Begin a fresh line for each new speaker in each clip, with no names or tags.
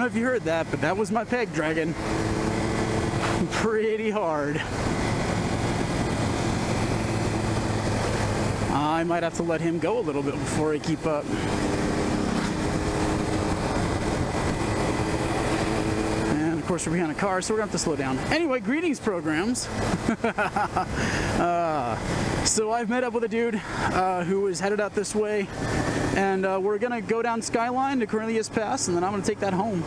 know if you heard that, but that was my peg dragging pretty hard. I might have to let him go a little bit before I keep up. And of course we're behind a car, so we're gonna have to slow down. Anyway, greetings programs. So I've met up with a dude who is headed out this way, and we're gonna go down Skyline to Cornelius Pass, and then I'm gonna take that home.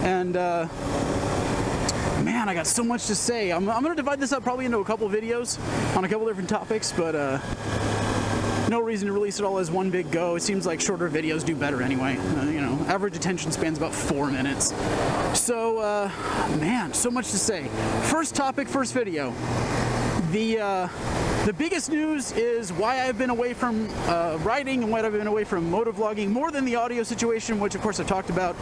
And man, I got so much to say. I'm gonna divide this up probably into a couple videos on a couple different topics, but no reason to release it all as one big go. It seems like shorter videos do better anyway. You know, average attention span's about 4 minutes. So, man, so much to say. First topic, first video. The biggest news is why I've been away from riding and why I've been away from motovlogging, more than the audio situation, which of course I've talked about.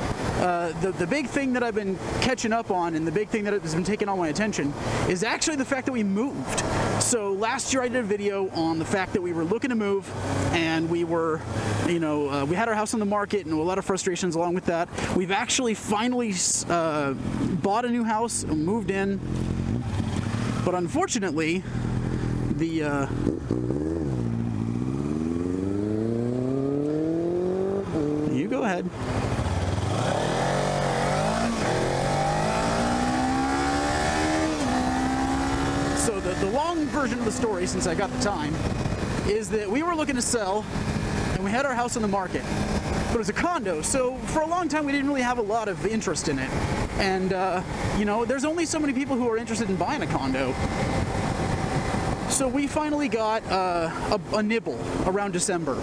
The big thing that I've been catching up on, and the big thing that has been taking all my attention, is actually the fact that we moved. So last year I did a video on the fact that we were looking to move, and we were, you know, we had our house on the market and a lot of frustrations along with that. We've actually finally bought a new house and moved in, but unfortunately, you go ahead. So the long version of the story, since I got the time, is that we were looking to sell, and we had our house on the market, but it was a condo. So for a long time, we didn't really have a lot of interest in it. And you know, there's only so many people who are interested in buying a condo. So we finally got a nibble around December,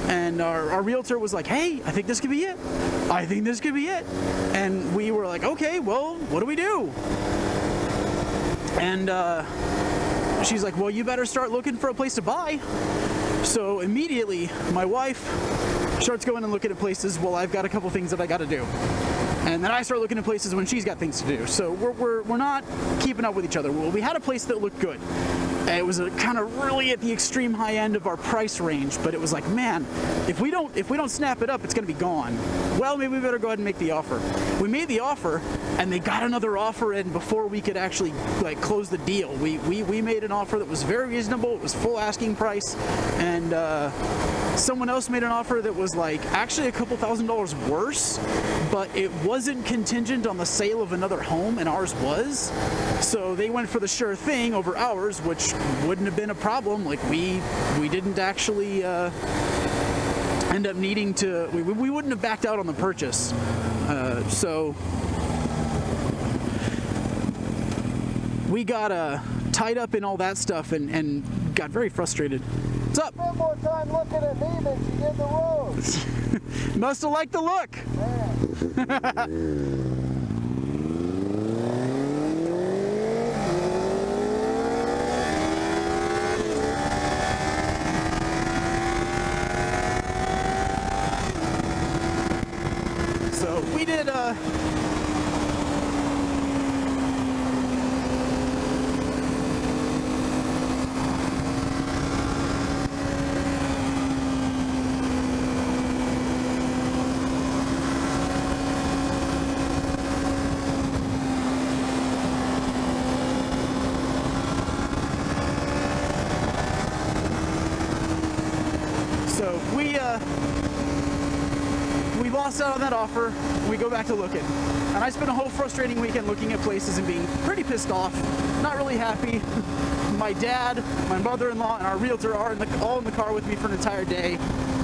and our realtor was like, hey, I think this could be it. I think this could be it. And we were like, okay, well, what do we do? And she's like, well, you better start looking for a place to buy. So immediately, my wife starts going and looking at places. Well, I've got a couple things that I got to do. And then I start looking at places when she's got things to do. So we're not keeping up with each other. Well, we had a place that looked good. It was kind of really at the extreme high end of our price range, but it was like, man, if we don't snap it up, it's going to be gone. Well, maybe we better go ahead and make the offer. We made the offer, and they got another offer in before we could actually like close the deal. We made an offer that was very reasonable. It was full asking price, and someone else made an offer that was like actually a couple $1,000s worse, but it wasn't contingent on the sale of another home, and ours was. So they went for the sure thing over ours, which wouldn't have been a problem. Like we didn't actually end up needing to. We wouldn't have backed out on the purchase. So we got tied up in all that stuff and got very frustrated. What's up?
Spend more time looking at me than she did the road.
Must have liked the look.
Man.
So we did we lost out on that offer. We go back to looking, and I spent a whole frustrating weekend looking at places and being pretty pissed off, not really happy. My dad, my mother-in-law, and our realtor are all in the car with me for an entire day.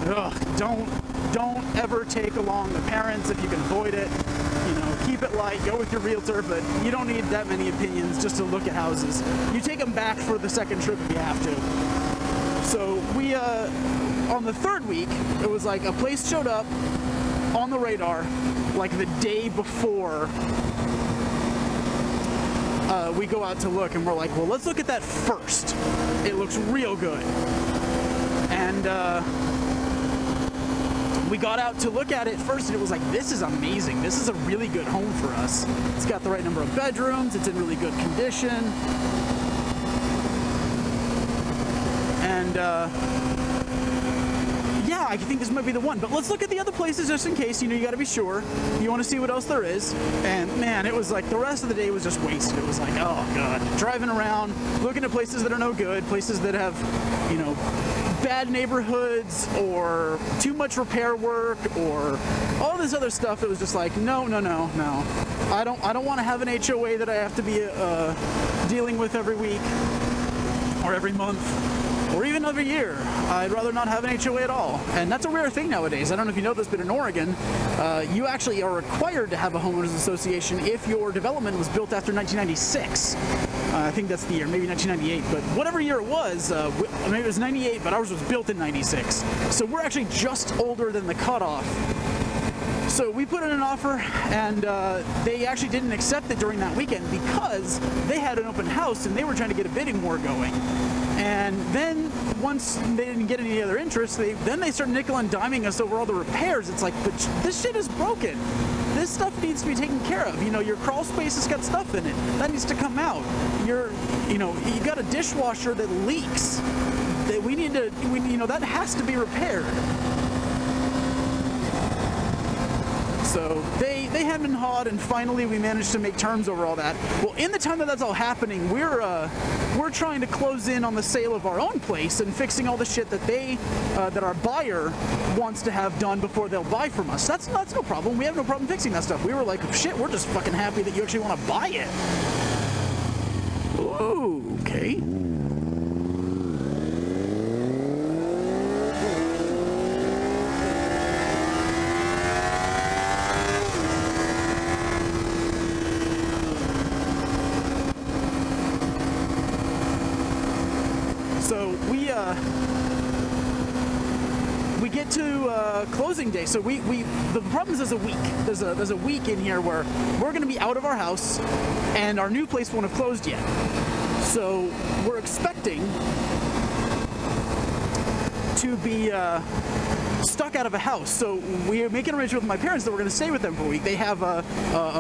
Ugh, don't ever take along the parents if you can avoid it. You know, keep it light, go with your realtor, but you don't need that many opinions just to look at houses. You take them back for the second trip if you have to. So we, on the third week, it was like a place showed up on the radar like the day before we go out to look, and we're like, well, let's look at that first. It looks real good. And we got out to look at it first, and it was like, this is amazing. This is a really good home for us. It's got the right number of bedrooms. It's in really good condition. And yeah, I think this might be the one. But let's look at the other places just in case. You got to be sure. You want to see what else there is. And man, it was like the rest of the day was just wasted. It was like, oh god, driving around, looking at places that are no good, places that have, bad neighborhoods or too much repair work or all this other stuff. It was just like, no. I don't want to have an HOA that I have to be dealing with every week or every month or even every year. I'd rather not have an HOA at all. And that's a rare thing nowadays. I don't know if you know this, but in Oregon, you actually are required to have a homeowners association if your development was built after 1996. I think that's the year, maybe 1998, but whatever year it was, maybe it was 98, but ours was built in 96. So we're actually just older than the cutoff. So we put in an offer, and they actually didn't accept it during that weekend because they had an open house and they were trying to get a bidding war going. And then once they didn't get any other interest, they started nickel and diming us over all the repairs. It's like, but this shit is broken. This stuff needs to be taken care of. Your crawl space has got stuff in it. That needs to come out. You got a dishwasher that leaks. That that has to be repaired. So they hemmed and hawed, and finally we managed to make terms over all that. Well, in the time that that's all happening, we're trying to close in on the sale of our own place and fixing all the shit that that our buyer wants to have done before they'll buy from us. That's no problem. We have no problem fixing that stuff. We were like, shit, we're just fucking happy that you actually want to buy it. Ooh, okay. So we get to closing day. So the problem is there's a week. There's a week in here where we're going to be out of our house, and our new place won't have closed yet. So we're expecting to be stuck out of a house. So we're making arrangements with my parents that we're going to stay with them for a week. They have a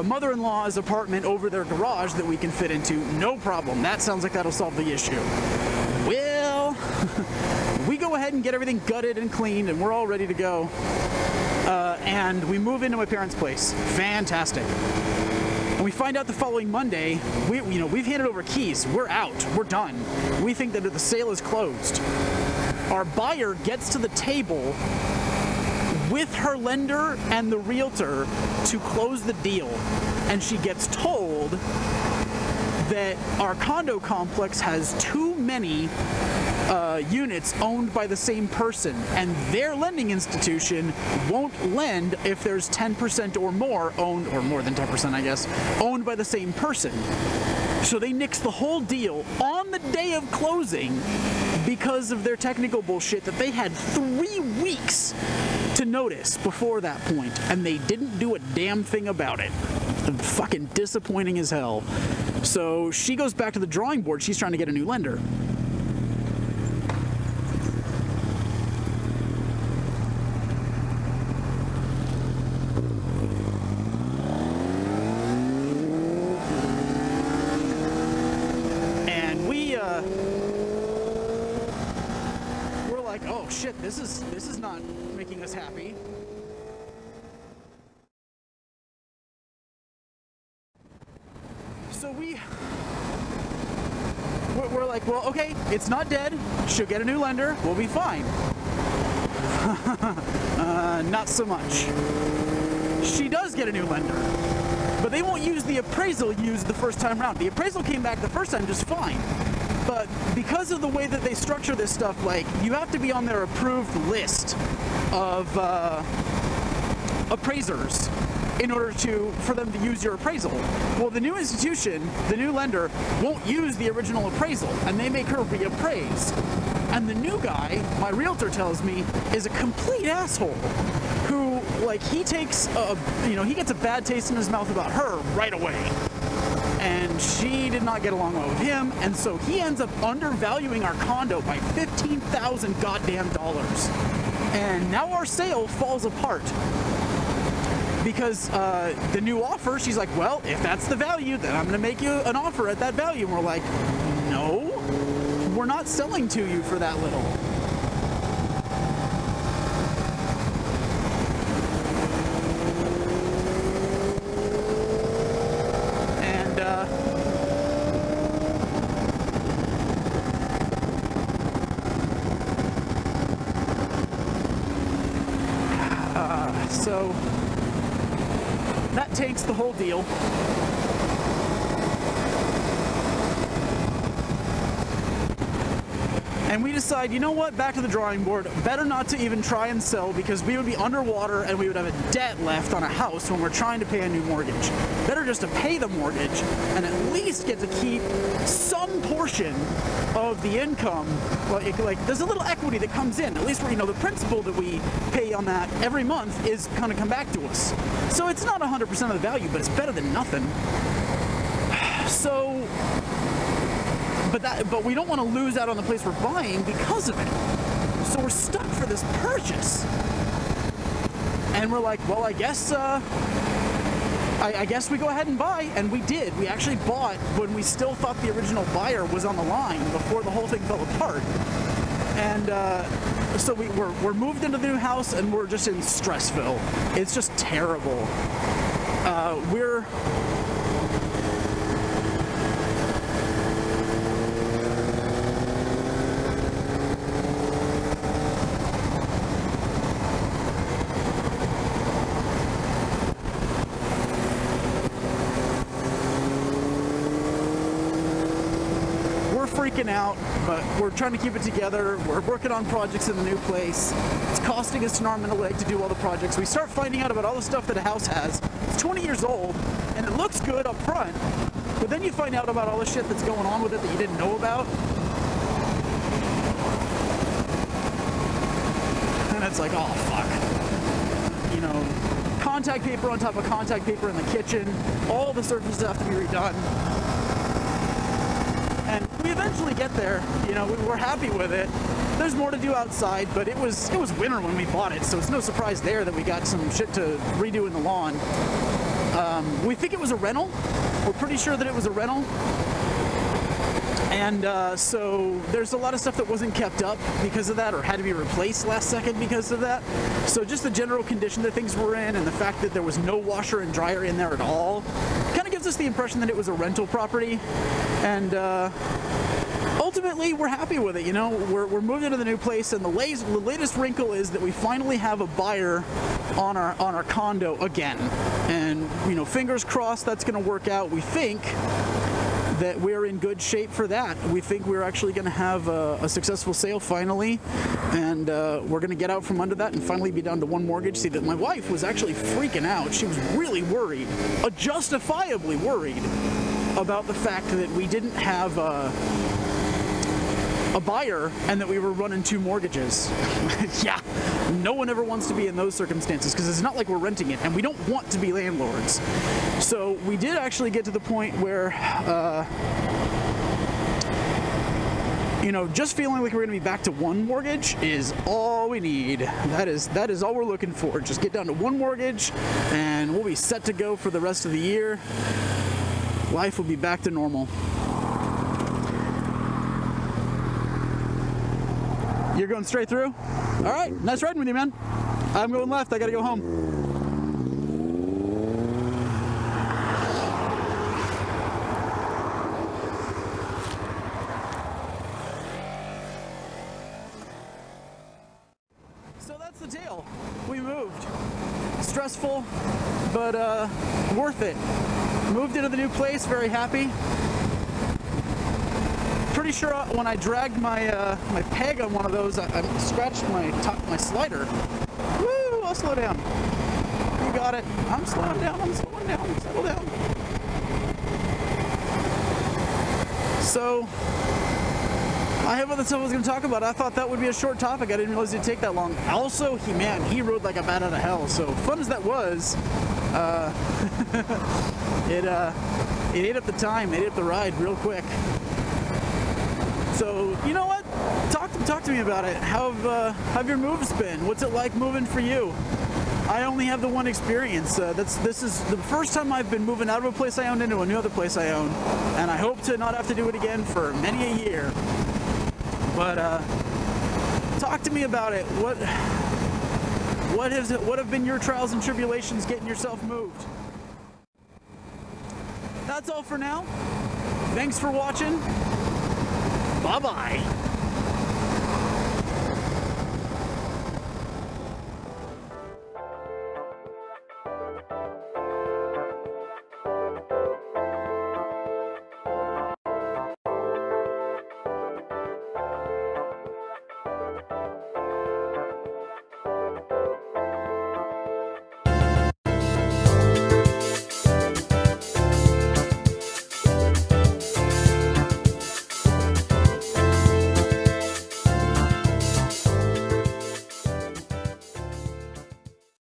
mother-in-law's apartment over their garage that we can fit into. No problem. That sounds like that'll solve the issue. Well, we go ahead and get everything gutted and cleaned, and we're all ready to go. And we move into my parents' place. Fantastic. And we find out the following Monday, we've handed over keys. We're out. We're done. We think that the sale is closed. Our buyer gets to the table with her lender and the realtor to close the deal. And she gets told that our condo complex has too many units owned by the same person, and their lending institution won't lend if there's 10% or more owned, or more than 10%, I guess, owned by the same person. So they nixed the whole deal on the day of closing because of their technical bullshit that they had 3 weeks to notice before that point, and they didn't do a damn thing about it. Fucking disappointing as hell. So she goes back to the drawing board. She's trying to get a new lender. And we're like, oh shit, this is not making us happy. So we're like, well, okay, it's not dead. She'll get a new lender. We'll be fine. Not so much. She does get a new lender, but they won't use the appraisal used the first time around. The appraisal came back the first time just fine. But because of the way that they structure this stuff, like, you have to be on their approved list of appraisers in order for them to use your appraisal. Well, the new institution, the new lender, won't use the original appraisal, and they make her reappraise. And the new guy, my realtor tells me, is a complete asshole who, like, he takes he gets a bad taste in his mouth about her right away. And she did not get along well with him, and so he ends up undervaluing our condo by $15,000 goddamn dollars. And now our sale falls apart. Because the new offer, she's like, well, if that's the value, then I'm going to make you an offer at that value. And we're like, no, we're not selling to you for that little. that takes the whole deal. And we decide, you know what, back to the drawing board. Better not to even try and sell, because we would be underwater and we would have a debt left on a house when we're trying to pay a new mortgage. Better just to pay the mortgage and at least get to keep some portion of the income. Like there's a little equity that comes in. At least where, you know, the principal that we pay on that every month is kind of come back to us. So it's not 100% of the value, but it's better than nothing. So... But we don't want to lose out on the place we're buying because of it. So we're stuck for this purchase. And we're like, well, I guess we go ahead and buy. And we did. We actually bought when we still thought the original buyer was on the line before the whole thing fell apart. And so we're moved into the new house and we're just in Stressville. It's just terrible. Freaking out, but we're trying to keep it together. We're working on projects in the new place. It's costing us an arm and a leg to do all the projects. We start finding out about all the stuff that a house has. It's 20 years old, and it looks good up front, but then you find out about all the shit that's going on with it that you didn't know about. And it's like, oh, fuck. You know, contact paper on top of contact paper in the kitchen. All the surfaces have to be redone. And we eventually get there, you know, we're happy with it. There's more to do outside, but it was winter when we bought it, so it's no surprise there that we got some shit to redo in the lawn. We think it was a rental. We're pretty sure that it was a rental. And so there's a lot of stuff that wasn't kept up because of that, or had to be replaced last second because of that. So just the general condition that things were in, and the fact that there was no washer and dryer in there at all, kind of gives us the impression that it was a rental property. And ultimately, we're happy with it. You know, we're moving into the new place, and the latest wrinkle is that we finally have a buyer on our condo again. And you know, fingers crossed that's going to work out. We think that we're in good shape for that. We think we're actually going to have a successful sale finally, and we're going to get out from under that and finally be down to one mortgage. See, that my wife was actually freaking out. She was really worried, justifiably worried, about the fact that we didn't have a buyer and that we were running two mortgages. Yeah, no one ever wants to be in those circumstances, because it's not like we're renting it, and we don't want to be landlords. So we did actually get to the point where you know, just feeling like we're going to be back to one mortgage is all we need. That is all we're looking for. Just get down to one mortgage and we'll be set to go for the rest of the year. Life will be back to normal. You're going straight through? All right, nice riding with you, man. I'm going left. I got to go home. So that's the deal. We moved. Stressful, but worth it. Moved into the new place, very happy. Pretty sure when I dragged my my peg on one of those, I scratched my slider. Woo! I'll slow down. You got it. I'm slowing down. I'm slowing down. Settle down. So I have other stuff I was going to talk about. I thought that would be a short topic. I didn't realize it'd take that long. Also, he rode like a bat out of hell. So fun as that was, it ate up the time. It ate up the ride real quick. So, you know what? Talk to me about it. How have your moves been? What's it like moving for you? I only have the one experience. This is the first time I've been moving out of a place I owned into another place I own, and I hope to not have to do it again for many a year. But talk to me about it. What have been your trials and tribulations getting yourself moved? That's all for now. Thanks for watching. Bye-bye.